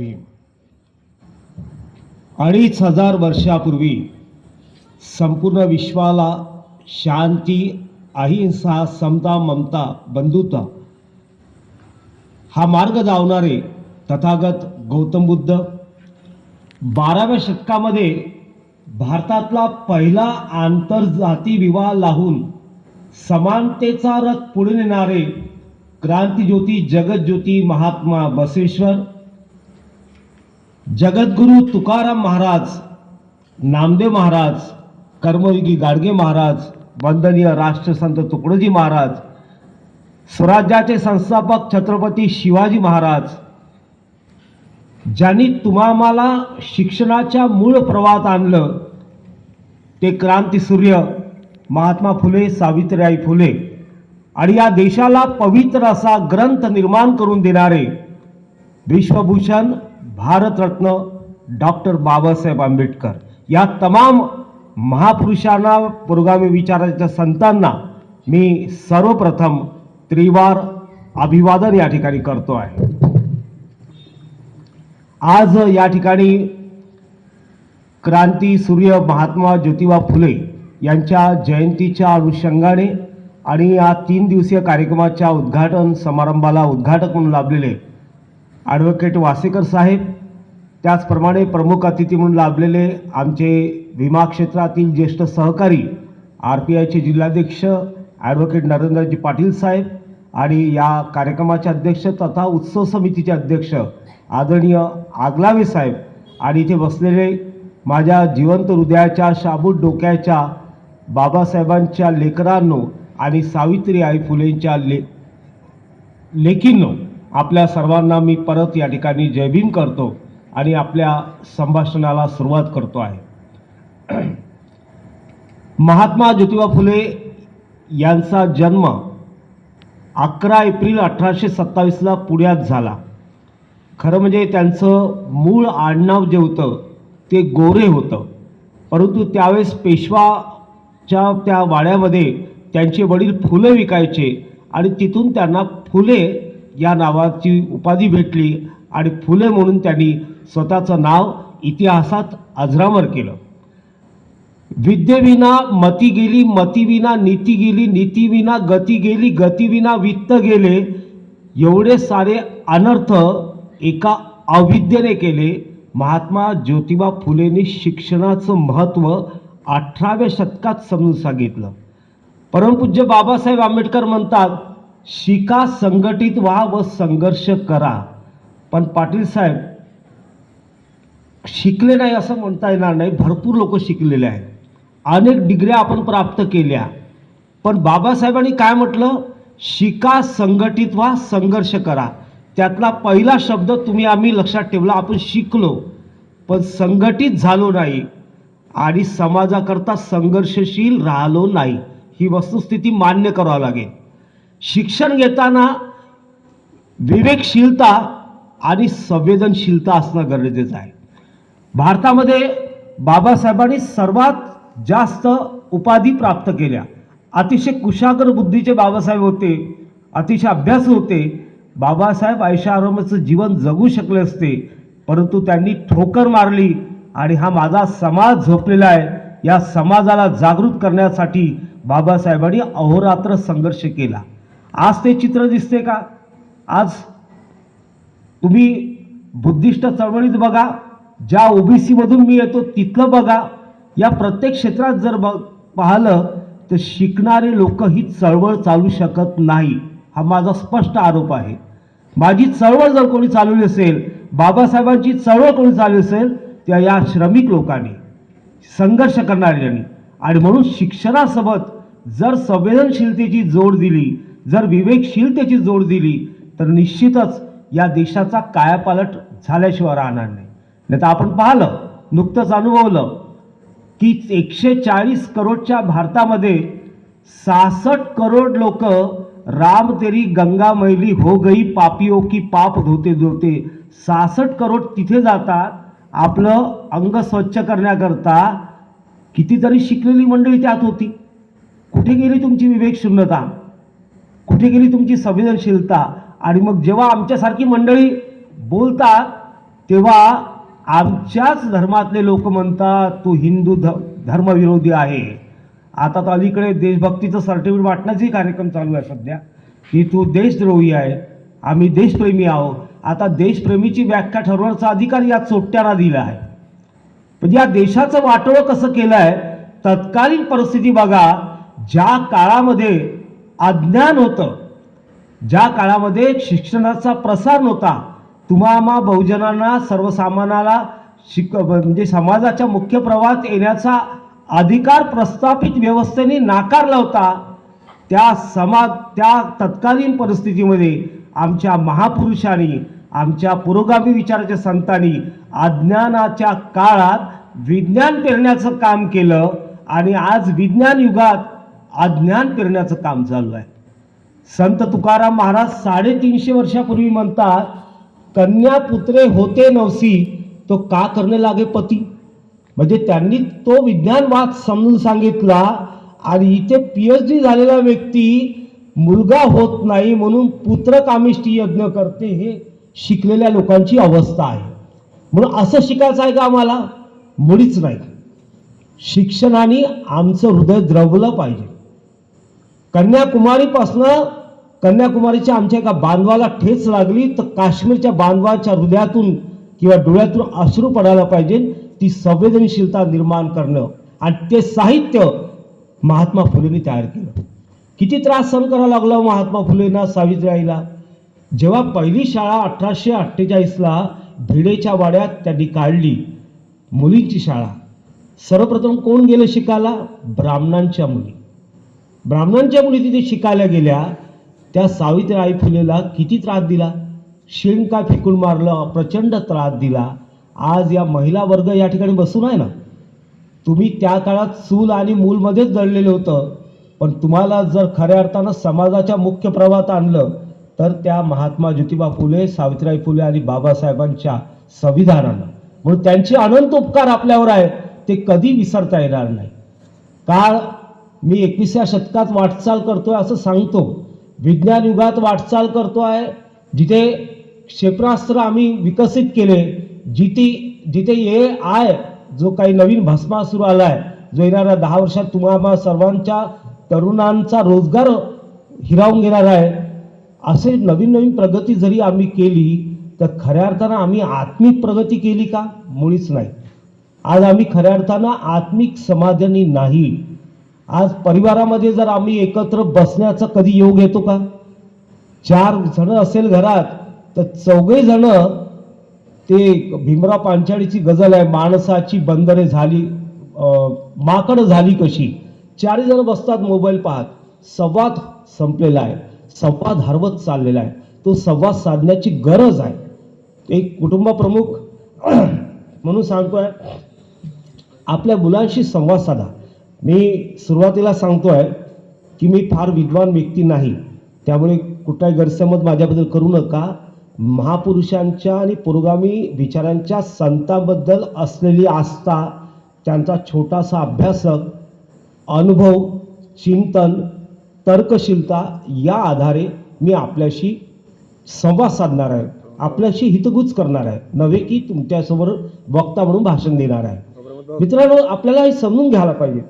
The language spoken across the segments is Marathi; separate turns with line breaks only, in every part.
भीम. 2500 वर्षापूर्वी संपूर्ण विश्वाला शांती, अहिंसा, समता, ममता, बंधुता हा मार्ग दावणारे तथागत गौतम बुद्ध 12व्या शतकामध्ये भारतातला पहिला आंतरजाती विवाह लावून समानतेचा रथ पुढे नेणारे क्रांतिज्योती जगज्योती महात्मा बसवेश्वर, जगद्गुरु तुकाराम महाराज, नामदेव महाराज, कर्मयोगी गाडगे महाराज, वंदनीय राष्ट्रसंत तुकडोजी महाराज, स्वराज्याचे संस्थापक छत्रपती शिवाजी महाराज, ज्यांनी तुम्हाला शिक्षणाच्या मूळ प्रवाहात आणलं ते क्रांतीसूर्य महात्मा फुले सावित्रीबाई फुले, आणि या देशाला पवित्र असा ग्रंथ निर्माण करून देणारे विश्वभूषण भारतरत्न डॉक्टर बाबासाहेब आंबेडकर, या तमाम महापुरुषांना, पुरोगामी विचाराच्या संतांना मी सर्वप्रथम त्रिवार अभिवादन या ठिकाणी करतो आहे. आज या ठिकाणी क्रांती सूर्य महात्मा ज्योतिबा फुले यांच्या जयंतीच्या अनुषंगाने आणि या 3 दिवसीय कार्यक्रमाच्या उद्घाटन समारंभाला उद्घाटक म्हणून लाभलेले ॲडव्होकेट वासेकर साहेब, त्याचप्रमाणे प्रमुख अतिथी म्हणून लाभलेले आमचे विमा क्षेत्रातील ज्येष्ठ सहकारी RPIचे जिल्हाध्यक्ष ॲडव्होकेट नरेंद्रजी पाटील साहेब, आणि या कार्यक्रमाचे अध्यक्ष तथा उत्सव समितीचे अध्यक्ष आदरणीय आगलावे साहेब, आणि इथे बसलेले माझ्या जिवंत हृदयाच्या शाबूत डोक्याच्या बाबासाहेबांच्या लेकरांनो आणि सावित्रीबाई फुलेंच्या लेकींनो, आपल्या सर्वांना मी परत या ठिकाणी जय भीम करतो आणि आपल्या संभाषणाला सुरुवात करतो आहे. महात्मा ज्योतिबा फुले यांचा जन्म 11 एप्रिल 1827ला पुण्यात झाला. खरं म्हणजे त्यांचं मूळ आडनाव जे होतं ते गोरे होतं, परंतु त्यावेळेस पेशवाच्या त्या वाड्यामध्ये त्यांचे वडील फुले विकायचे आणि तिथून त्यांना फुले या नावाची उपाधी भेटली आणि फुले म्हणून त्यांनी स्वतःचं नाव इतिहासात अजरामर केलं. विद्येविना मती गेली, मतीविना नीती गेली, नीतीविना गती गेली, गतीविना वित्त गेले, एवढे सारे अनर्थ एका अविद्येने केले. महात्मा ज्योतिबा फुलेंनी शिक्षणाचं महत्त्व 18व्या शतकात समजून सांगितलं. परमपूज्य बाबासाहेब आंबेडकर म्हणतात, शिका, संघटित व्हा व संघर्ष करा. पण पाटील साहेब, शिकले नाही असं म्हणता येणार नाही. भरपूर लोक शिकलेले आहेत, अनेक डिग्र्या आपण प्राप्त केल्या, पण बाबासाहेबांनी काय म्हटलं? शिका, संघटित व्हा, संघर्ष करा. त्यातला पहिला शब्द आम्ही लक्षात ठेवला. आपण शिकलो पण संघटित झालो नाही आणि समाजाकरता संघर्षशील राहिलो नाही, ही वस्तुस्थिती मान्य करावी लागेल. शिक्षण घेताना विवेकशीलता आणि संवेदनशीलता असणं गरजेचं आहे. भारतामध्ये बाबासाहेबांनी सर्वात जास्त उपाधी प्राप्त केल्या. अतिशय कुशाग्र बुद्धीचे बाबासाहेब होते, अतिशय अभ्यासू होते. बाबासाहेब ऐशाआरामाचं जीवन जगू शकले असते, परंतु त्यांनी ठोकर मारली आणि हा माझा समाज झोपलेला आहे, या समाजाला जागृत करण्यासाठी बाबासाहेबांनी अहोरात्र संघर्ष केला. आज ते चित्र दिसते का? आज तुम्ही बुद्धिस्ट चळवळीत बघा, ज्या OBC मधून मी येतो तिथलं बघा, या प्रत्येक क्षेत्रात जर पाहिलं तर शिकणारे लोक ही चळवळ चालू शकत नाही. हा माझा स्पष्ट आरोप आहे. माझी चळवळ जर कोणी चालवली असेल, बाबासाहेबांची चळवळ कोणी चालवली असेल, त्या या श्रमिक लोकांनी, संघर्ष करणाऱ्यांनी. आणि म्हणून शिक्षणासोबत जर संवेदनशीलतेची जोड दिली, जर विवेकशीलतेची जोड दिली, तर निश्चितच या देशाचा कायापालट झाल्याशिवाय राहणार नाही. नाही तर आपण पाहिलं, नुकतंच अनुभवलं की 140 करोडच्या भारतामध्ये 66 करोड लोक राम तेरी गंगा मैली हो गई पापियों की पाप धोते धोते, 66 करोड तिथे जातात आपलं अंग स्वच्छ करण्याकरता. कितीतरी शिकलेली मंडळी त्यात होती. कुठे गेली तुमची विवेकशून्यता? कुठे गेली तुमची संवेदनशीलता? आणि मग जेव्हा आमच्यासारखी मंडळी बोलतात तेव्हा आमच्याच धर्मातले लोक म्हणतात तो हिंदू धर्मविरोधी आहे. आता तर अलीकडे देशभक्तीचं सर्टिफिकेट वाटण्याचाही कार्यक्रम चालू आहे सध्या, की तू देशद्रोही आहे, आम्ही देशप्रेमी आहोत. आता देशप्रेमीची व्याख्या ठरवण्याचा अधिकार या चोट्याला दिला आहे. म्हणजे या देशाचं वाटोळं कसं केलं आहे. तत्कालीन परिस्थिती बघा, ज्या काळामध्ये अज्ञान होतं, ज्या काळामध्ये शिक्षणाचा प्रसार नव्हता, तुम्हा बहुजनांना सर्वसामान्याला म्हणजे समाजाच्या मुख्य प्रवाहात येण्याचा अधिकार प्रस्थापित व्यवस्थेने नाकारला होता. त्या तत्कालीन परिस्थितीमध्ये आमच्या महापुरुषांनी, आमच्या पुरोगामी विचाराच्या संतांनी अज्ञानाच्या काळात विज्ञान पेरण्याचं काम केलं आणि आज विज्ञान युगात अज्ञान पेरण्याचं काम चालू आहे. संत तुकाराम महाराज 350 वर्षापूर्वी म्हणतात, कन्या पुत्रे होते नवसी तो का करणे लागे पती. म्हणजे त्यांनी तो विज्ञानवाद समजून सांगितला. आणि इथे PhD झालेला व्यक्ती मुलगा होत नाही म्हणून पुत्रकामिष्टी यज्ञ करते, हे शिकलेल्या लोकांची अवस्था आहे. म्हणून असं शिकायचं आहे का आम्हाला? मुळीच नाही. शिक्षणाने आमचं हृदय द्रवलं पाहिजे. कन्याकुमारीच्या आमच्या एका बांधवाला ठेच लागली तर काश्मीरच्या बांधवाच्या हृदयातून किंवा डोळ्यातून अश्रू पडायला पाहिजे. ती संवेदनशीलता निर्माण करणं आणि ते साहित्य महात्मा फुलेंनी तयार केलं. किती त्रास सहन करावा लागला महात्मा फुलेंना, सावित्रीबाईला. जेव्हा पहिली शाळा 1848ला भिडेच्या वाड्यात त्यांनी काढली, मुलींची शाळा, सर्वप्रथम कोण गेलं शिकायला? ब्राह्मणांच्या मुली. ब्राह्मणांच्या मुली तिथे शिकायला गेल्या. त्या सावित्रीबाई फुलेला किती त्रास दिला, शेण का फेकून मारलं, प्रचंड त्रास दिला. आज या महिला वर्ग या ठिकाणी बसून आहे ना. तुम्ही त्या काळात चूल आणि मूलमध्येच जळलेलं होतं, पण तुम्हाला जर खऱ्या अर्थानं समाजाच्या मुख्य प्रवाहात आणलं तर त्या महात्मा ज्योतिबा फुले, सावित्रीबाई फुले आणि बाबासाहेबांच्या संविधानानं. म्हणून त्यांचे अनंत उपकार आपल्यावर आहेत, ते कधी विसरता येणार नाही. काळ मी 21व्या शतकात वाटचाल करतोय असं सांगतो, विज्ञान युगात वाटचाल करतोय, जिथे क्षेपणास्त्र आम्ही विकसित केले, जिथे AI जो काही नवीन भस्मासुर आलाय, जो येणाऱ्या 10 वर्षात तुम्हाला सर्वांच्या तरुणांचा रोजगार हिरावून घेणार आहे. असे नवीन प्रगती जरी आम्ही केली तर खऱ्या अर्थानं आम्ही आत्मिक प्रगती केली का? मुळीच नाही. आज आम्ही खऱ्या अर्थानं आत्मिक समाधानी नाही. आज परिवारामध्ये जर आम्ही एकत्र बसण्याचा कधी योग येतो का? 4 जण असेल घरात तर 4घे जण, ते भीमराव पांचाळीची गझल आहे, माणसाची बंदरे झाली माकड झाली कशी. 4 जण बसतात मोबाईल पाहत. संवाद संपलेला आहे, संवाद हरवत चाललेला आहे. तो संवाद साधण्याची गरज आहे. एक कुटुंब प्रमुख म्हणून सांगतोय, आपल्या मुलांशी संवाद साधा. मी सुरुवातीला सांगतोय की मी फार विद्वान व्यक्ती नाही, त्यामुळे कुठलाही गैरसमज माझ्याबद्दल करू नका. महापुरुषांच्या आणि पुरोगामी विचारांच्या संतांबद्दल असलेली आस्था, त्यांचा छोटासा अभ्यासक अनुभव, चिंतन, तर्कशीलता या आधारे मी आपल्याशी संवाद साधणार आहे, आपल्याशी हितगुज करणार आहे, नव्हे की तुमच्यासमोर वक्ता म्हणून भाषण देणार आहे. मित्रांनो, आपल्याला हे समजून घ्यायला पाहिजे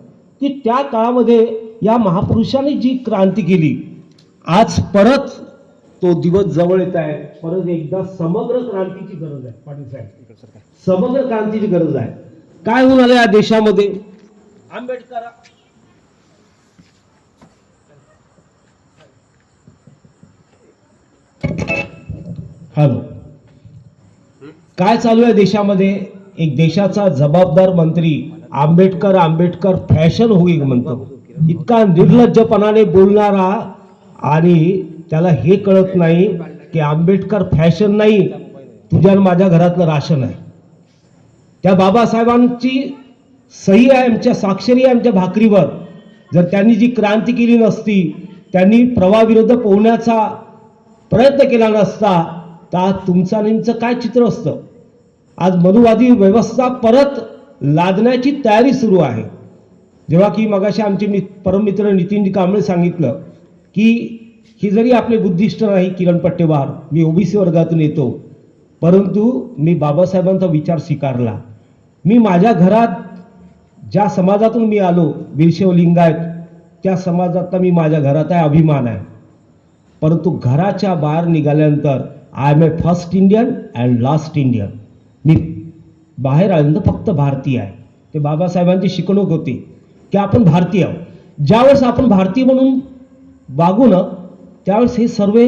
की त्या काळामध्ये या महापुरुषांनी जी क्रांती केली, आज परत तो दिवस जवळ येत आहे. परत एकदा समग्र क्रांतीची गरज आहे. पाटील साहेब, समग्र क्रांतीची गरज आहे. काय होऊन आलं या देशामध्ये? आंबेडकर हॅलो, काय चालू आहे देशामध्ये? एक देशाचा जबाबदार मंत्री आंबेडकर फॅशन होई म्हणतो. इतका निर्लज्जपणाने बोलणारा, आणि त्याला हे कळत नाही की आंबेडकर फॅशन नाही, तुझ्या माझ्या घरातलं राशन आहे. त्या बाबासाहेबांची सही आहे, आमच्या स्वाक्षरी आहे आमच्या भाकरीवर. जर त्यांनी जी क्रांती केली नसती, त्यांनी प्रवाहाविरुद्ध पोहण्याचा प्रयत्न केला नसता, तर तुमचा नेमचं काय चित्र असतं? आज मनुवादी व्यवस्था परत लादण्याची तयारी सुरू आहे. जेव्हा की मगाशी आमचे परममित्र नितीनजी कांबळे सांगितलं की ही जरी आपले बुद्धिस्ट नाही, किरण पट्टेवार, मी OBC वर्गातून येतो, परंतु मी बाबासाहेबांचा विचार स्वीकारला. मी माझ्या घरात ज्या समाजातून मी आलो, वीरशैव लिंगायत, त्या समाजाचा मी माझ्या घरात आहे, अभिमान आहे. परंतु घराच्या बाहेर निघाल्यानंतर I am a first Indian and last Indian. मी बाहेर आल्यानंतर फक्त भारतीय आहे. ते बाबासाहेबांची शिकवणूक होती की आपण भारतीय आहोत. ज्यावेळेस आपण भारतीय म्हणून वागू ना, त्यावेळेस हे सर्व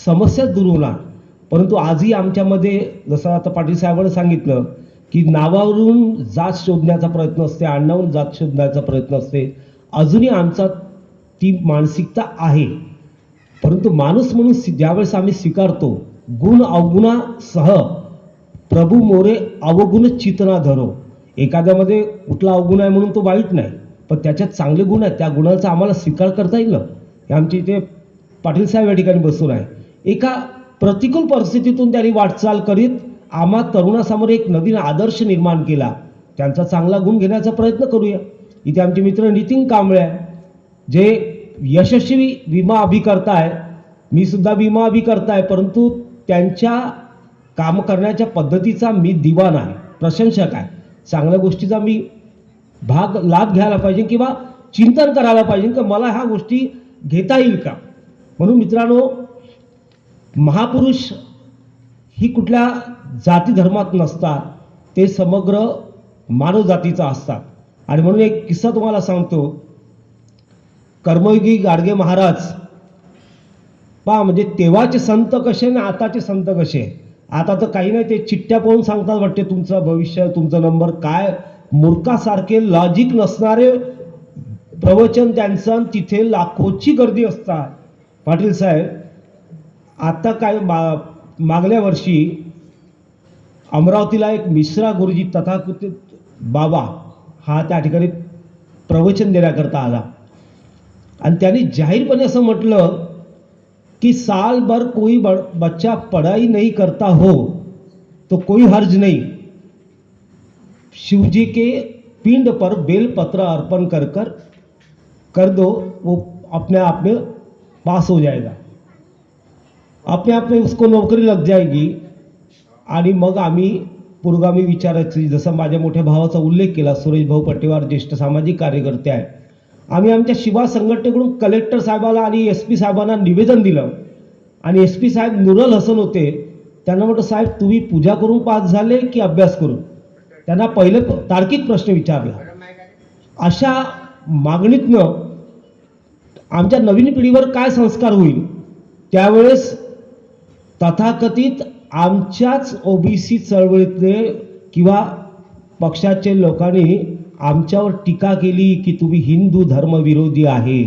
समस्या दूर होणार. परंतु आजही आमच्यामध्ये, जसं आता पाटील साहेबांनी सांगितलं, की नावावरून जात शोधण्याचा प्रयत्न असते, आडनावरून जात शोधण्याचा प्रयत्न असते. अजूनही आमचा ती मानसिकता आहे. परंतु माणूस म्हणून ज्यावेळेस आम्ही स्वीकारतो, गुण अवगुणासह प्रभू मोरे अवगुण चितना धरो. एखाद्यामध्ये कुठला अवगुण आहे म्हणून तो वाईट नाही, पण त्याच्यात चांगले गुण आहेत, त्या गुणाचा आम्हाला स्वीकार करता येईल. हे आमच्या इथे पाटील साहेब या ठिकाणी बसून आहे. एका प्रतिकूल परिस्थितीतून त्यांनी वाटचाल करीत आम्हा तरुणासमोर एक नवीन आदर्श निर्माण केला. त्यांचा चांगला गुण घेण्याचा प्रयत्न करूया. इथे आमचे मित्र नितीन कांबळे आहे, जे यशस्वी विमा अभिकर्ता आहे. मी सुद्धा विमा अभिकर्ता आहे, परंतु त्यांच्या काम करण्याच्या पद्धतीचा मी दिवाण आहे, प्रशंसक आहे. चांगल्या गोष्टीचा मी लाभ घ्यायला पाहिजे किंवा चिंतन करायला पाहिजे की मला ह्या गोष्टी घेता येईल का. म्हणून मित्रांनो, महापुरुष ही कुठल्या जाती धर्मात नसतात, ते समग्र मानवजातीचा असतात. आणि म्हणून एक किस्सा तुम्हाला सांगतो. कर्मयोगी गाडगे महाराज पहा, म्हणजे तेव्हाचे संत कसे आणि आताचे संत कसे. आता तर काही नाही, ते चिठ्ठ्या पाहून सांगतात वाटते तुमचं भविष्य, तुमचा नंबर काय. मूर्खासारखे लॉजिक नसणारे प्रवचन त्यांचं, तिथे लाखोची गर्दी असतात. पाटील साहेब, आता काय मागल्या वर्षी अमरावतीला एक मिश्रा गुरुजी तथाकथित बाबा हा त्या ठिकाणी प्रवचन देण्याकरता आला. आणि त्यांनी जाहीरपणे असं म्हटलं कि साल भर कोई बच्चा पढ़ाई नहीं करता हो तो कोई हर्ज नहीं, शिवजी के पिंड पर बेलपत्र अर्पण कर दो, वो अपने आप में पास हो जाएगा, अपने आप में उसको नौकरी लग जाएगी. आणि मग आम्ही पुरोगामी विचाराची, जसं माझ्या मोठ्या भावाचा उल्लेख केला, सुरेश भाऊ पटेवार ज्येष्ठ सामाजिक कार्यकर्ते आहे, आम्ही आमच्या शिवा संघटनेकडून कलेक्टर साहेबाला आणि SP साहेबांना निवेदन दिलं. आणि SP साहेब नूरल हसन होते. त्यांना म्हटलं, साहेब तुम्ही पूजा करून पास झाले की अभ्यास करून. त्यांना पहिले तार्किक प्रश्न विचारला. अशा मागणीतनं आमच्या नवीन पिढीवर काय संस्कार होईल. त्यावेळेस तथाकथित आमच्याच OBC चळवळीतले किंवा पक्षाचे लोकांनी आमच्यावर टीका केली की तुम्ही हिंदू धर्मविरोधी आहे.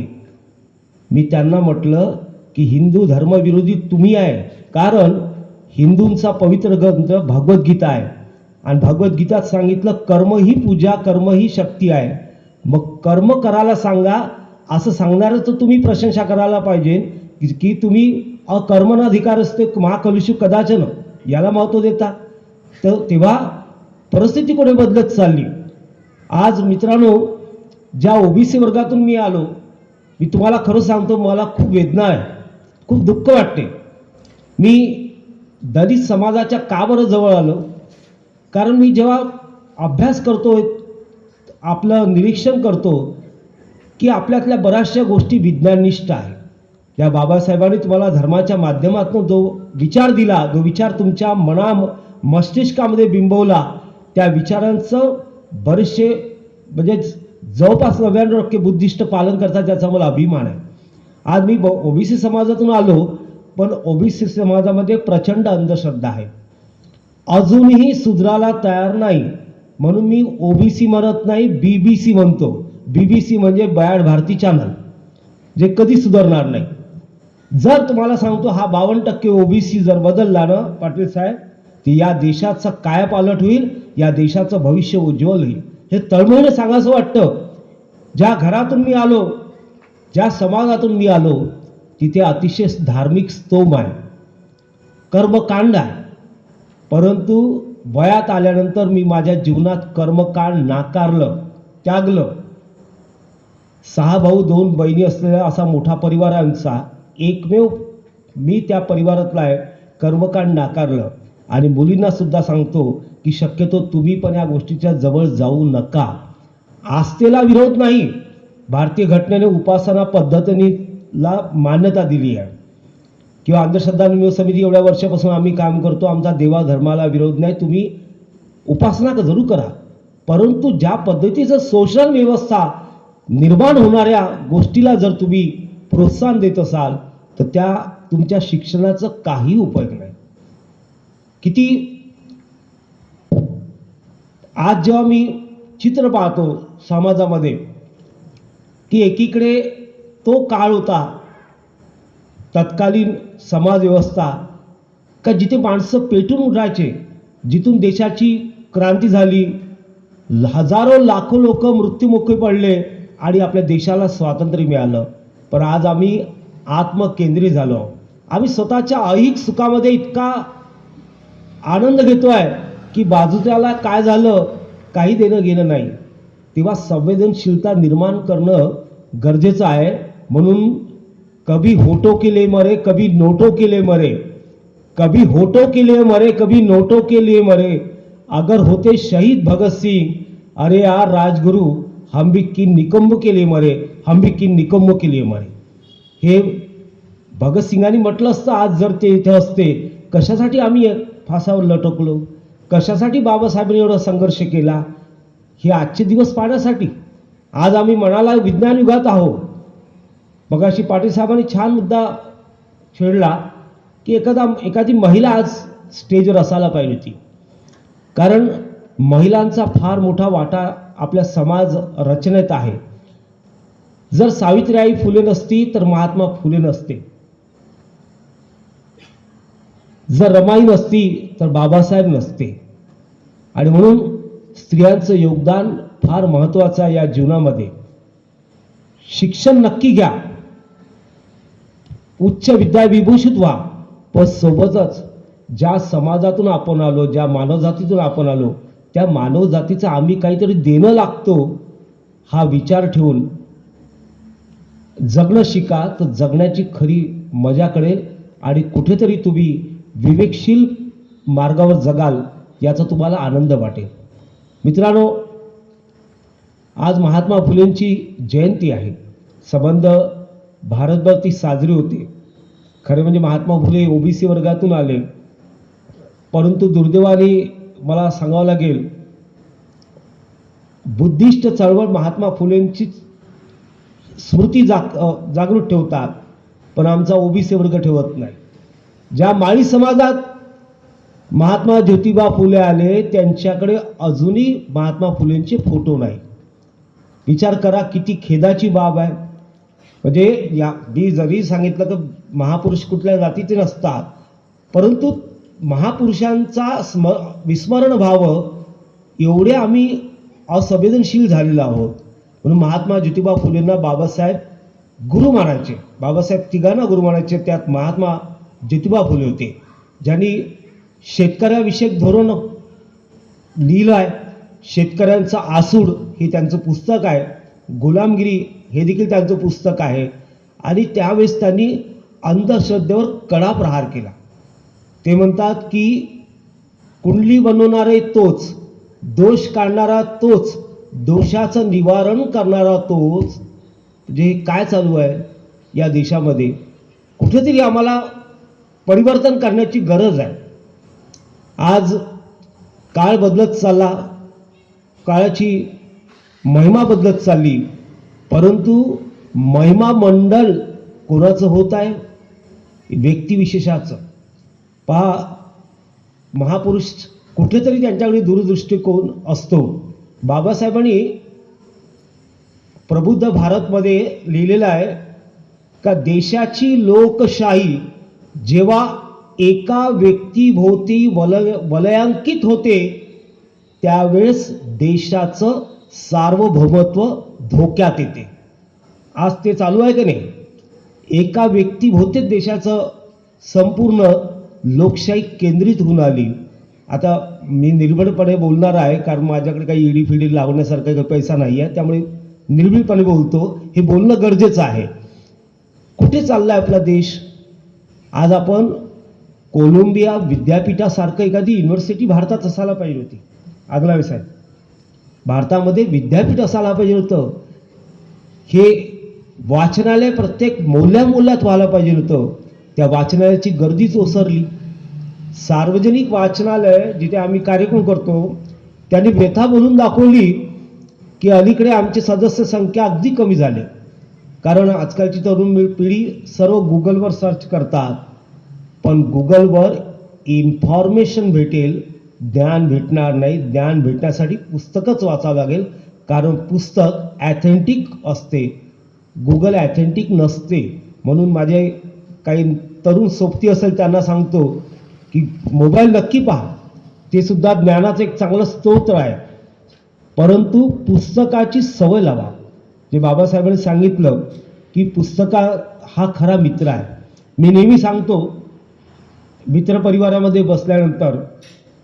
मी त्यांना म्हटलं की हिंदू धर्मविरोधी तुम्ही आहे, कारण हिंदूंचा पवित्र ग्रंथ भगवद्गीता आहे आणि भगवद्गीतात सांगितलं कर्म ही पूजा, कर्म ही शक्ती आहे. मग कर्म करायला सांगा असं सांगणारच तर तुम्ही प्रशंसा करायला पाहिजे की तुम्ही अकर्मणाधिकारस्ते महाकलुषु कदाचन याला महत्त्व देता. तर तेव्हा परिस्थिती कोणी बदलत चालली. आज मित्रांनो, ज्या OBC वर्गातून मी आलो, मी तुम्हाला खरं सांगतो, मला खूप वेदना आहे, खूप दुःख वाटते. मी दलित समाजाच्या का बरं जवळ आलो, कारण मी जेव्हा अभ्यास करतो, आपलं निरीक्षण करतो की आपल्यातल्या बऱ्याचशा गोष्टी विज्ञाननिष्ठ आहे. या बाबासाहेबांनी तुम्हाला धर्माच्या माध्यमातून जो विचार दिला, जो विचार तुमच्या मस्तिष्कामध्ये बिंबवला, त्या विचारांचं बरेचसे म्हणजे जवळपास 99% बुद्धिस्ट पालन करतात, त्याचा मला अभिमान आहे. आज मी OBC समाजातून आलो, पण OBC समाजामध्ये प्रचंड अंधश्रद्धा आहे, अजूनही सुधारायला तयार नाही. म्हणून मी OBC म्हणत नाही, BBC म्हणतो. BBC म्हणजे बयाड भारती चॅनल, जे कधी सुधारणार नाही. जर तुम्हाला सांगतो हा 52% OBC जर बदलला ना पाटील साहेब, तर या देशाचं कायापालट होईल, या देशाचं भविष्य उज्ज्वल होईल. हे तळमळीने सांगायचं वाटतं. ज्या घरातून मी आलो, ज्या समाजातून मी आलो, तिथे अतिशय धार्मिक स्तोम आहे, कर्मकांड आहे. परंतु वयात आल्यानंतर मी माझ्या जीवनात कर्मकांड नाकारलं, त्यागलं. 6 भाऊ 2 बहिणी असलेला असा मोठा परिवार आहे आमचा. एकमेव मी त्या परिवारातला आहे. कर्मकांड नाकारलं. आणि मुलींना सुद्धा सांगतो की शक्यतो तुम्ही पण या गोष्टीच्या जवळ जाऊ नका. आस्थेला विरोध नाही, भारतीय घटनेने उपासना पद्धतीला मान्यता दिली आहे किंवा अंधश्रद्धा निर्मूलन समिती एवढ्या वर्षापासून आम्ही काम करतो, आमचा देवाधर्माला विरोध नाही, तुम्ही उपासना जरूर करा, परंतु ज्या पद्धतीचं शोषण व्यवस्था निर्माण होणाऱ्या गोष्टीला जर तुम्ही प्रोत्साहन देत असाल तर त्या तुमच्या शिक्षणाचं काही उपयोग नाही. किती आज जेव्हा मी चित्र पाहतो समाजामध्ये की एकीकडे तो काळ होता तत्कालीन समाज व्यवस्था का जिथे माणसं पेटून उठायचे, जिथून देशाची क्रांती झाली, हजारो लाखो लोक मृत्युमुखी पडले आणि आपल्या देशाला स्वातंत्र्य मिळालं. पण आज आम्ही आत्मकेंद्रित झालो. आम्ही स्वतःच्या ऐहिक सुखामध्ये इतका आनंद घेतोय की बाजूच्याला काय झालं काही देणं घेणं नाही. तेव्हा संवेदनशीलता निर्माण करणं गरजेचं आहे. म्हणून कभी होठों के लिए मरे कभी नोटों के लिए मरे, कभी होठों के लिए मरे कभी नोटों के लिए मरे, अगर होते शहीद भगत सिंह, अरे यार राजगुरु हम भी किन निकम्मों के लिए मरे, हम भी किन निकम्मों के लिए मरे. हे भगतसिंगांनी म्हटलं असतं. आज जर ते इथे असते, कशासाठी आम्ही फासावर लटकलो, कशासाठी बाबासाहेबांनी एवढा संघर्ष केला, हे आजचे दिवस पाहण्यासाठी. आज आम्ही म्हणाला विज्ञान युगात आहोत. मगाशी पाटील साहेबांनी छान मुद्दा छेडला की एखादी महिला आज स्टेजवर असायला पाहिजे होती, कारण महिलांचा फार मोठा वाटा आपल्या समाज रचनेत आहे. जर सावित्रीबाई फुले नसती तर महात्मा फुले नसते, जर रमाई नसती तर बाबासाहेब नसते. आणि म्हणून स्त्रियांचं योगदान फार महत्त्वाचं आहे या जीवनामध्ये. शिक्षण नक्की घ्या, उच्च विद्याविभूषित व्हा, पण सोबतच ज्या समाजातून आपण आलो, ज्या मानवजातीतून आपण आलो, त्या मानवजातीचं आम्ही काहीतरी देणं लागतो हा विचार ठेवून जगणं शिका, तर जगण्याची खरी मजा कळेल आणि कुठेतरी तुम्ही विवेकशील मार्गावर जगाल याचा तुम्हाला आनंद वाटेल. मित्रांनो, आज महात्मा फुलेंची जयंती आहे. संबंध भारतभर ती साजरी होते. खरे म्हणजे महात्मा फुले ओबीसी वर्गातून आले, परंतु दुर्दैवाने मला सांगावं लागेल बुद्धिस्ट चळवळ महात्मा फुलेंची स्मृती जागृत ठेवतात, पण आमचा ओबीसी वर्ग ठेवत नाही. ज्या माळी समाजात महात्मा ज्योतिबा फुले आले त्यांच्याकडे अजूनही महात्मा फुलेंचे फोटो नाही. विचार करा किती खेदाची बाब आहे. म्हणजे या मी जरी सांगितलं तर महापुरुष कुठल्या जातीचे नसतात, परंतु महापुरुषांचा विस्मरण व्हावं एवढे आम्ही असंवेदनशील झालेलो आहोत. म्हणून महात्मा ज्योतिबा फुलेंना बाबासाहेब गुरु मानायचे. बाबासाहेब तिघांना गुरु मानायचे. त्यात महात्मा ज्योतिबा फुले होते, ज्यांनी शेतकऱ्याविषयक धोरण लिहिलं आहे. शेतकऱ्यांचा आसूड हे त्यांचं पुस्तक आहे. गुलामगिरी हे देखील त्यांचं पुस्तक आहे. आणि त्यावेळेस त्यांनी अंधश्रद्धेवर कडा प्रहार केला. ते म्हणतात की कुंडली बनवणारे तोच, दोष काढणारा तोच, दोषाचं निवारण करणारा तोच. म्हणजे काय चालू आहे या देशामध्ये, कुठेतरी आम्हाला परिवर्तन करण्याची गरज आहे. आज काळ बदलत चालला, काळाची महिमा बदलत चालली, परंतु महिमा मंडळ कोणाचं होत आहे? व्यक्तिविशेषाचं. पहा, महापुरुष कुठेतरी त्यांच्याकडे दूरदृष्टिकोन असतो. बाबासाहेबांनी प्रबुद्ध भारतमध्ये लिहिलेलं आहे का देशाची लोकशाही जेव्हा एका व्यक्तीभोवती वलयांकित होते त्यावेळेस देशाचं सार्वभौमत्व धोक्यात येते. आज ते चालू आहे की नाही? एका व्यक्तीभोवतीच देशाचं संपूर्ण लोकशाही केंद्रित होऊन आली. आता मी निर्भीडपणे बोलणार आहे, कारण माझ्याकडे काही ईडी फिडी लावण्यासारखा काही पैसा नाही आहे, त्यामुळे निर्भीडपणे बोलतो. हे बोलणं गरजेचं आहे. कुठे चाललाय आपला देश? आज आपण कोलंबिया विद्यापीठासारखं एखादी युनिव्हर्सिटी भारतात असायला पाहिजे होती. आगलावे साहेब, भारतामध्ये विद्यापीठ असायला पाहिजे होतं. हे वाचनालय प्रत्येक मोहल्ल्यात व्हायला पाहिजे होतं. त्या वाचनालयाची गर्दीच ओसरली. सार्वजनिक वाचनालय जिथे आम्ही कार्यक्रम करतो त्यांनी व्यथा बोलून दाखवली की अलीकडे आमची सदस्य संख्या अगदी कमी झाली. कारण आजकालची तरुण पिढी सर्व गुगलवर सर्च करतात, पण गुगलवर इन्फॉर्मेशन भेटेल, ज्ञान भेटणार नाही. ज्ञान भेटण्यासाठी पुस्तकच वाचावं लागेल, कारण पुस्तक ॲथेंटिक असते, गुगल ॲथेंटिक नसते. म्हणून माझे काही तरुण सोबती असेल त्यांना सांगतो की मोबाईल नक्की पहा, ते सुद्धा ज्ञानाचं एक चांगलं स्तोत्र आहे, परंतु पुस्तकाची सवय लावा. जे बाबासाहेबांनी सांगितलं की पुस्तका हा खरा मित्र आहे. मी नेहमी सांगतो मित्रपरिवारामध्ये बसल्यानंतर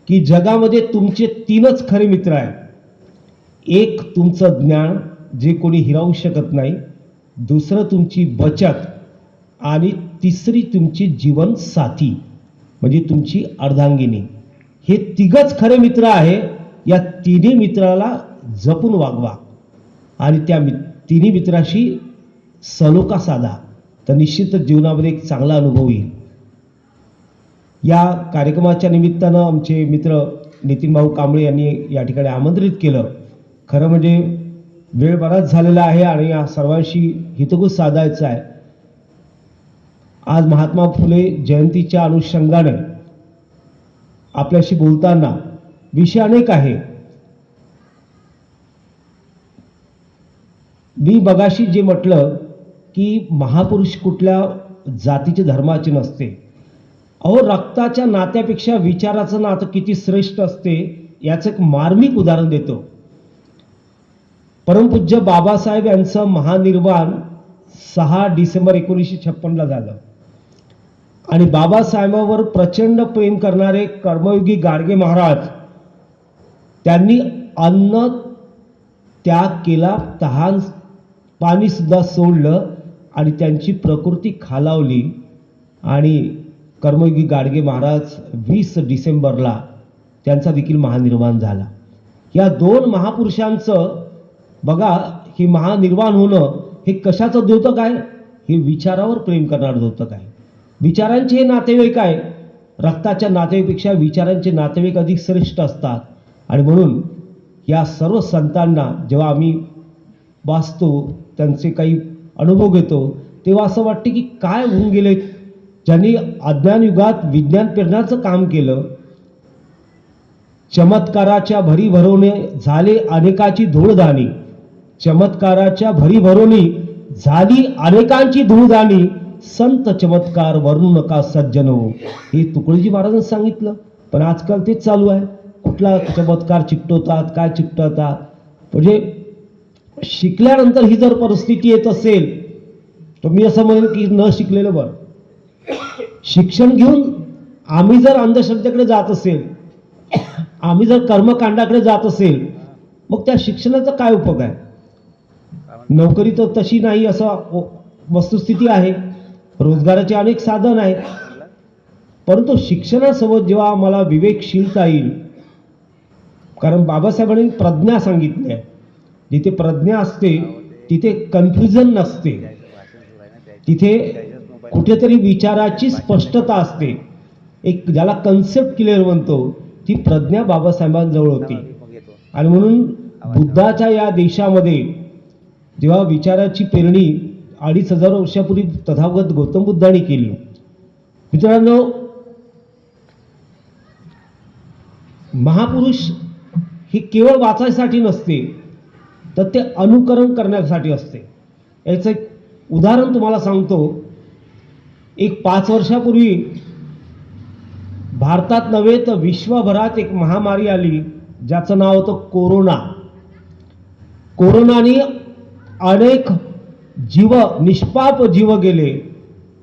की जगामध्ये तुमचे 3च खरे मित्र आहेत. एक तुमचं ज्ञान, जे कोणी हिरावू शकत नाही. दुसरं तुमची बचत, आणि तिसरी तुमची जीवन साथी म्हणजे तुमची अर्धांगिनी. हे 3च खरे मित्र आहे. या 3ही मित्राला जपून वागवा आणि त्या 3ही मित्राशी सलोखा साधा, तर निश्चितच जीवनामध्ये एक चांगला अनुभव येईल. या कार्यक्रमाच्या निमित्तानं आमचे मित्र नितीन भाऊ कांबळे यांनी या ठिकाणी आमंत्रित केलं. खरं म्हणजे वेळ बराच झालेला आहे आणि या सर्वांशी हितगुज साधायचं आहे. आज महात्मा फुले जयंतीच्या अनुषंगाने आपल्याशी बोलताना विषय अनेक आहे. मी मगाशी जे म्हटलं की महापुरुष कुठल्या जातीचे धर्माचे नसते. अहो, रक्ताच्या नात्यापेक्षा विचाराचं नातं किती श्रेष्ठ असते याचं एक मार्मिक उदाहरण देतो. परमपूज्य बाबासाहेब यांचं महानिर्वाण 6 डिसेंबर 1956 झालं आणि बाबासाहेबांवर प्रचंड प्रेम करणारे कर्मयोगी गाडगे महाराज त्यांनी अन्न त्याग केला, तहान पाणी सुद्धा सोडलं आणि त्यांची प्रकृती खालावली आणि कर्मयोगी गाडगे महाराज 20 डिसेंबरला त्यांचा देखील महानिर्वाण झाला. या 2 महापुरुषांचं बघा, हे महानिर्वाण होणं हे कशाचं द्योतक आहे? हे विचारावर प्रेम करणारं द्योतक आहे. विचारांचे हे नातेवाईक आहे. रक्ताच्या नातेवाईकापेक्षा विचारांचे नातेवाईक अधिक श्रेष्ठ असतात. आणि म्हणून या सर्व संतांना जेव्हा आम्ही वाचतो, त्यांचे काही अनुभव घेतो, तेव्हा असं वाटते की काय होऊन गेले, ज्यांनी अज्ञान युगात विज्ञान पेरण्याचं काम केलं. चमत्काराच्या भरीभरोने झाले अनेकाची धूळदाणी, चमत्काराच्या भरीभरोनी झाली अनेकांची धूळदाणी, संत चमत्कार वर्णू नका सज्जनो, हे तुकडोजी महाराजांनी सांगितलं. पण आजकाल तेच चालू आहे. कुठला चमत्कार चिकटवतात, काय चिकटवतात. म्हणजे शिकल्यानंतर ही जर परिस्थिती येत असेल तर मी असं म्हणेन की न शिकलेलं बरं. शिक्षण घेऊन आम्ही जर अंधश्रद्धेकडे जात असेल, आम्ही जर कर्मकांडाकडे जात असेल, मग त्या शिक्षणाचा काय उपयोग आहे? नोकरी तर तशी नाही असं वस्तुस्थिती आहे. रोजगाराचे अनेक साधन आहेत, परंतु शिक्षणासोबत जेव्हा आम्हाला विवेकशीलता येईल, कारण बाबासाहेबांनी प्रज्ञा सांगितली आहे. जिथे प्रज्ञा असते तिथे कन्फ्युजन नसते, तिथे कुठेतरी विचाराची स्पष्टता असते. एक ज्याला कन्सेप्ट क्लिअर म्हणतो, ती प्रज्ञा बाबासाहेबांजवळ होती. आणि म्हणून बुद्धाच्या या देशामध्ये जेव्हा विचाराची पेरणी 2500 वर्षापूर्वी तथागत गौतम बुद्धांनी केली. मित्रांनो, महापुरुष हे केवळ वाचायसाठी नसते, तर ते अनुकरण करण्यासाठी असते. याचं एक उदाहरण तुम्हाला सांगतो. एक 5 वर्षापूर्वी भारतात नव्हे तर विश्वभरात एक महामारी आली, ज्याचं नाव होतं कोरोना. कोरोनाने अनेक जीव, निष्पाप जीव गेले.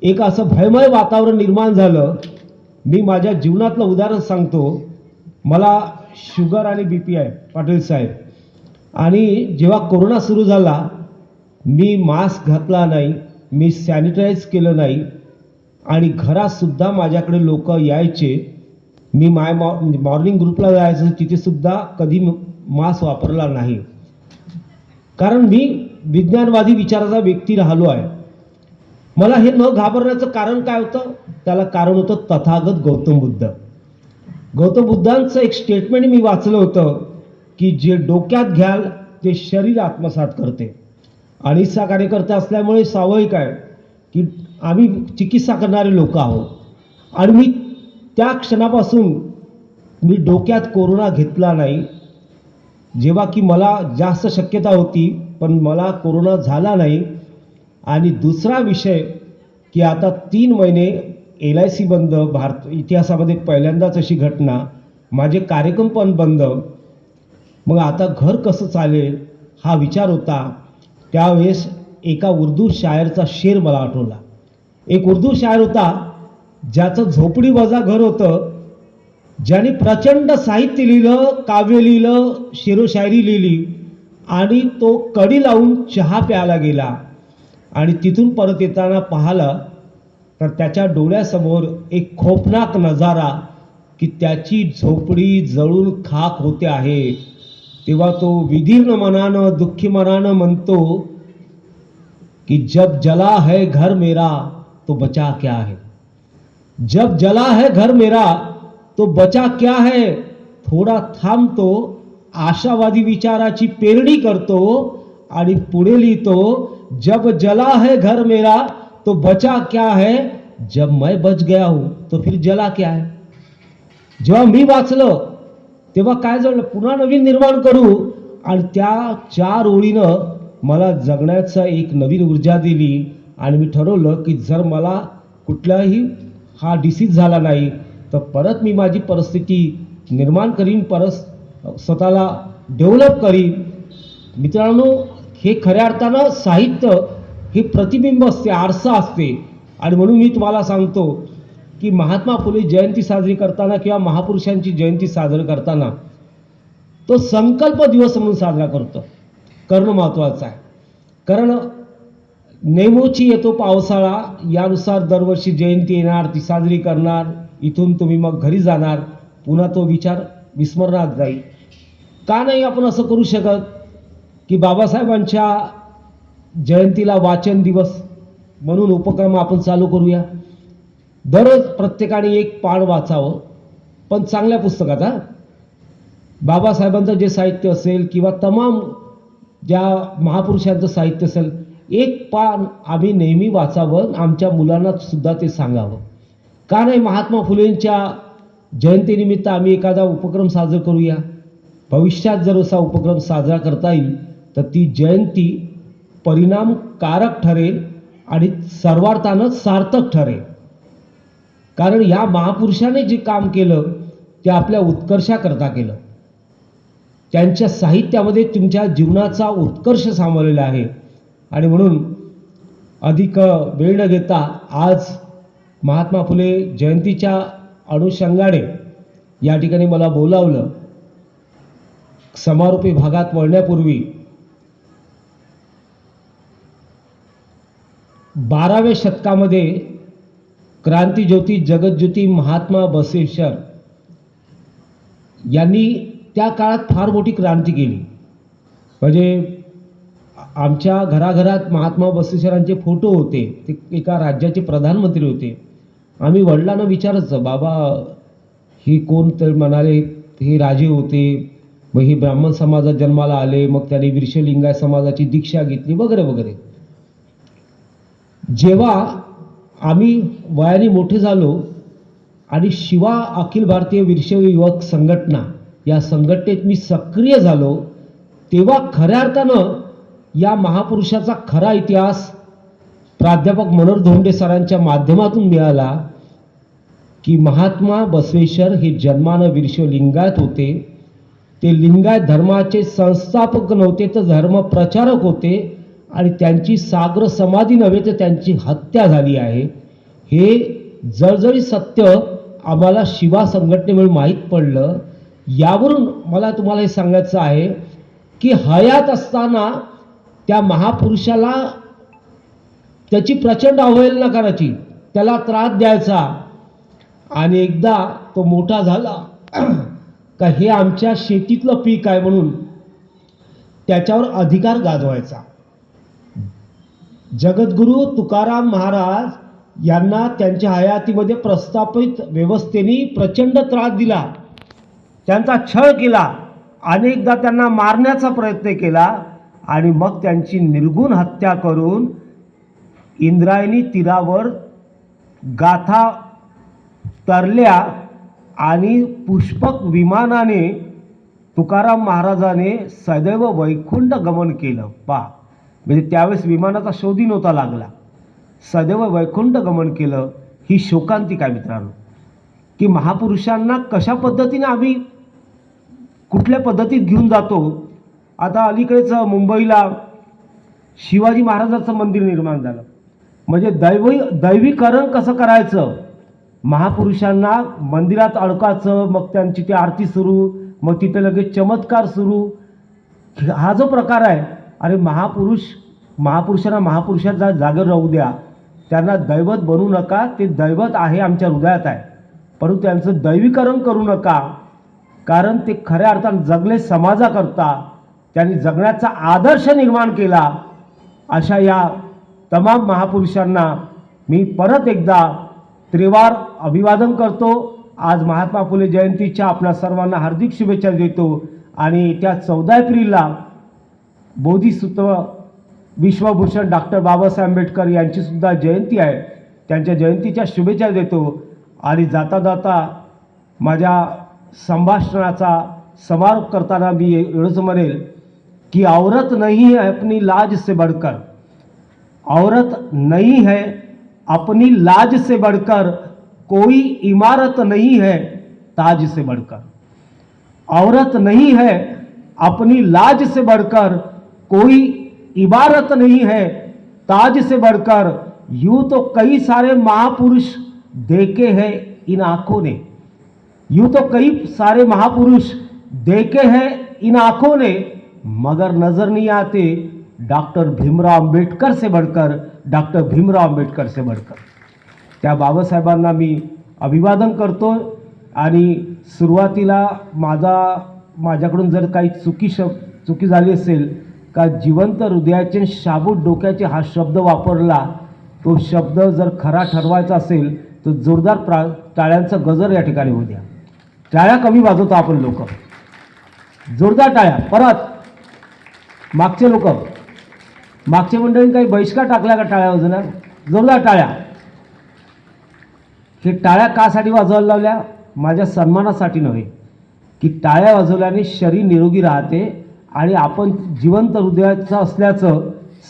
एक असं भयमय वातावरण निर्माण झालं. मी माझ्या जीवनातलं उदाहरण सांगतो. मला शुगर आणि BP आहे पाटील साहेब, आणि जेव्हा कोरोना सुरू झाला, मी मास्क घातला नाही, मी सॅनिटाईज केलं नाही आणि घरात सुद्धा माझ्याकडे लोक यायचे. मी मॉर्निंग ग्रुपला जायचं, तिथे सुद्धा कधी मास्क वापरला नाही, कारण मी विज्ञानवादी विचाराचा व्यक्ती राहिलो आहे. मला हे न घाबरण्याचं कारण काय होतं? त्याला कारण होतं तथागत गौतम बुद्ध. गौतम बुद्धांचं एक स्टेटमेंट मी वाचलं होतं की जे डोक्यात घ्याल ते शरीर आत्मसात करते. अनिच्छा कार्यकर्ता असल्यामुळे स्वाभाविक आहे की आम्ही चिकित्सा करणारे लोक आहोत. आणि मी त्या क्षणापासून मी डोक्यात कोरोना घेतला नाही. जेव्हा की मला जास्त शक्यता होती, पण मला कोरोना झाला नाही. आणि दुसरा विषय की आता 3 महिने LIC बंद, भारत इतिहासामध्ये पहिल्यांदाच अशी घटना, माझे कार्यक्रम पण बंद. मग आता घर कसं चालेल हा विचार होता. त्यावेळेस एका उर्दू शायरचा शेर मला आठवला. एक उर्दू शायर होता ज्याचं झोपडी वजा घर होतं, ज्याने प्रचंड साहित्य लिहिलं, काव्य लिहिलं, शेरोशायरी लिहिली, आणि तो कडी लावून चहा प्यायला गेला. आणि तिथून परत येताना पाहिलं तर त्याच्या डोळ्यासमोर एक खौफनाक नजारा की त्याची झोपडी जळून खाक होते आहे. तेव्हा तो विदीर्ण मनानं, दुःखी मनानं म्हणतो कि जब जला है घर मेरा तो बचा क्या है. जब जला है घर मेरा तो बचा क्या है. थोडा थांबतो, आशावादी विचाराची पेरणी करतो आणि पुढे लिहितो, जब जला है घर मेरा तो बचा क्या है, जब मैं बच गया हूं तो फिर जला क्या है. जेव्हा मी वाचलं तेव्हा काय झालं, पुन्हा नवीन निर्माण करू. आणि त्या 4 ओळीनं मला जगण्याचा एक नवीन ऊर्जा दिली. आणि मी ठरवलं की जर मला कुठलाही हा डिसीज झाला नाही तर परत मी माझी परिस्थिती निर्माण करीन, परत स्वतःला डेव्हलप करीन. मित्रांनो, हे खऱ्या अर्थानं साहित्य हे प्रतिबिंब असते, आरसा असते. आणि म्हणून मी तुम्हाला सांगतो की महात्मा फुले जयंती साजरी करताना किंवा महापुरुषांची जयंती साजरी करताना तो संकल्प दिवस म्हणून साजरा करतो, करणं महत्त्वाचं आहे. कारण नेमोची येतो पावसाळा, यानुसार दरवर्षी जयंती येणार, ती साजरी करणार, इथून तुम्ही मग घरी जाणार, पुन्हा तो विचार विस्मरणात जाईल. का नाही आपण असं करू शकत की बाबासाहेबांच्या जयंतीला वाचन दिवस म्हणून उपक्रम आपण चालू करूया. दररोज प्रत्येकाने एक पान वाचावं, पण चांगल्या पुस्तकाचा. बाबासाहेबांचं जे साहित्य असेल किंवा तमाम ज्या महापुरुषांचं साहित्य असेल, एक पान आम्ही नेहमी वाचावं, आमच्या मुलांना सुद्धा ते सांगावं. का नाही महात्मा फुलेंच्या जयंतीनिमित्त आम्ही एखादा उपक्रम साजरा करूया. भविष्यात जर असा उपक्रम साजरा करता येईल तर ती जयंती परिणामकारक ठरेल आणि सर्वार्थानं सार्थक ठरेल. कारण या महापुरुषाने जे काम केलं ते आपल्या उत्कर्षाकरता केलं. त्यांच्या साहित्यामध्ये तुमच्या जीवनाचा उत्कर्ष सामावलेला आहे. आणि म्हणून अधिक वेळ न घेता आज महात्मा फुले जयंतीच्या अनुषंगाने या ठिकाणी मला बोलावलं. समारोपी भागात वळण्यापूर्वी 12व्या शतकामध्ये क्रांतिज्योती जगज्योती महात्मा बसवेश्वर यांनी त्या काळात फार मोठी क्रांती केली. म्हणजे आमच्या घराघरात महात्मा बसवेश्वरांचे फोटो होते. ते एका राज्याचे प्रधानमंत्री होते. आम्ही वडिलांना विचारायचं, बाबा ही कोण? तर म्हणाले हे राजे होते, मग हे ब्राह्मण समाजात जन्माला आले, मग त्यांनी विर्शलिंगायत समाजाची दीक्षा घेतली वगैरे वगैरे. जेव्हा आम्ही वयाने मोठे झालो आणि शिवा अखिल भारतीय विरशैव युवक संघटना या संघटनेत मी सक्रिय झालो, तेव्हा खऱ्या अर्थानं या महापुरुषाचा खरा इतिहास प्राध्यापक मनोहर धोंडे सरांच्या माध्यमातून मिळाला की महात्मा बसवेश्वर हे जन्मानं विरशैव लिंगायत होते. ते लिंगायत धर्माचे संस्थापक नव्हते तर धर्म प्रचारक होते. आणि त्यांची साग्र समाधी नव्हे तर त्यांची हत्या झाली आहे. हे जळजळीत सत्य आम्हाला शिवा संघटनेमुळे माहीत पडलं. यावरून मला तुम्हाला हे सांगायचं आहे की हयात असताना त्या महापुरुषाला त्याची प्रचंड अवहेलना करायची. त्याला त्रास द्यायचा आणि एकदा तो मोठा झाला का हे आमच्या शेतीतलं पीक आहे म्हणून त्याच्यावर अधिकार गाजवायचा. जगद्गुरू तुकाराम महाराज यांना त्यांच्या हयातीमध्ये प्रस्थापित व्यवस्थेने प्रचंड त्रास दिला, त्यांचा छळ केला, अनेकदा त्यांना मारण्याचा प्रयत्न केला आणि मग त्यांची निर्गुण हत्या करून इंद्रायणी तीरावर गाथा तरल्या आणि पुष्पक विमानाने तुकाराम महाराजाने सदैव वैकुंठ गमन केलं. म्हणजे त्यावेळेस विमानाचा शोधही नव्हता लागला, सदैव वैकुंठ गमन केलं. ही शोकांतिका आहे मित्रांनो, की महापुरुषांना कशा पद्धतीने आम्ही कुठल्या पद्धतीत घेऊन जातो. आता अलीकडेच मुंबईला शिवाजी महाराजाचं मंदिर निर्माण झालं, म्हणजे दैवीकरण कसं करायचं, महापुरुषांना मंदिरात अडकायचं, मग त्यांची ती आरती सुरू, मग तिथे लगेच चमत्कार सुरू. हा जो प्रकार आहे, अरे महापुरुषांना महापुरुषाच्या जागेवर राहू द्या, त्यांना दैवत बनवू नका. ते दैवत आहे आमच्या हृदयात आहे, परंतु त्यांचं दैवीकरण करू नका, कारण ते खऱ्या अर्थानं जगले समाजाकरता, त्यांनी जगण्याचा आदर्श निर्माण केला. अशा या तमाम महापुरुषांना मी परत एकदा त्रिवार अभिवादन करतो. आज महात्मा फुले जयंतीच्या आपल्या सर्वांना हार्दिक शुभेच्छा देतो आणि त्या 14 एप्रिलला बोधिसत्व विश्वभूषण डॉक्टर बाबासाहेब आंबेडकर यांची सुद्धा जयंती आहे, त्यांच्या जयंतीच्या शुभेच्छा देतो. आणि जाता जाता माझ्या संभाषणाचा समारोप करताना मी एवढंच म्हणेल की औरत नहीं है अपनी लाज से बढ़कर, औरत नहीं है अपनी लाज से बढ़कर, कोई इमारत नहीं है ताज से बढ़कर. औरत नहीं है अपनी लाज से बढ़कर, कोई इबारत नहीं है ताज से बढ़कर. यूं तो कई सारे महापुरुष देखे हैं इन आंखों ने, यूं तो कई सारे महापुरुष देखे हैं इन आंखों ने, मगर नजर नहीं आते डॉक्टर भीमराव आंबेडकर से बढ़कर, डॉक्टर भीमराव आंबेडकर से बढ़कर. त्या बाबासाहेबांना मी अभिवादन करतो. आणि सुरुवातीला माझ्याकडून जर काही चुकी झाली असेल का जिवंत हृदयाचे शाबूत डोक्याचे हा शब्द वापरला, तो शब्द जर खरा ठरवायचा असेल तर जोरदार टाळ्यांचं गजर या ठिकाणी होऊ द्या. टाळ्या कमी वाजवतो आपण लोक, जोरदार टाळ्या. परत मागच्या मंडळींनी काही बहिष्कार टाकला का टाळ्या वाजवणार? जोरदार टाळ्या. हे टाळ्या कासाठी वाजवायला लावल्या? माझ्या सन्मानासाठी नव्हे, की टाळ्या वाजवल्याने शरीर निरोगी राहते आणि आपण जिवंत हृदयाचं असल्याचं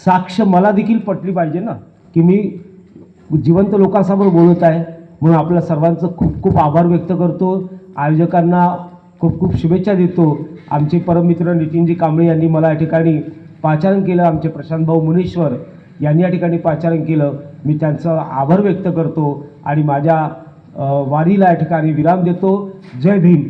साक्ष मला देखील पटली पाहिजे ना, की मी जिवंत लोकांसमोर बोलत आहे. म्हणून आपल्या सर्वांचं खूप खूप आभार व्यक्त करतो. आयोजकांना खूप खूप शुभेच्छा देतो. आमचे परममित्र नितीनजी कांबळे यांनी मला या ठिकाणी पाचारण केलं, आमचे प्रशांत भाऊ मुनेश्वर यांनी या ठिकाणी पाचारण केलं. मी त्यांचं आभार व्यक्त करतो आणि माझ्या वारीला या ठिकाणी विराम देतो. जय भीम.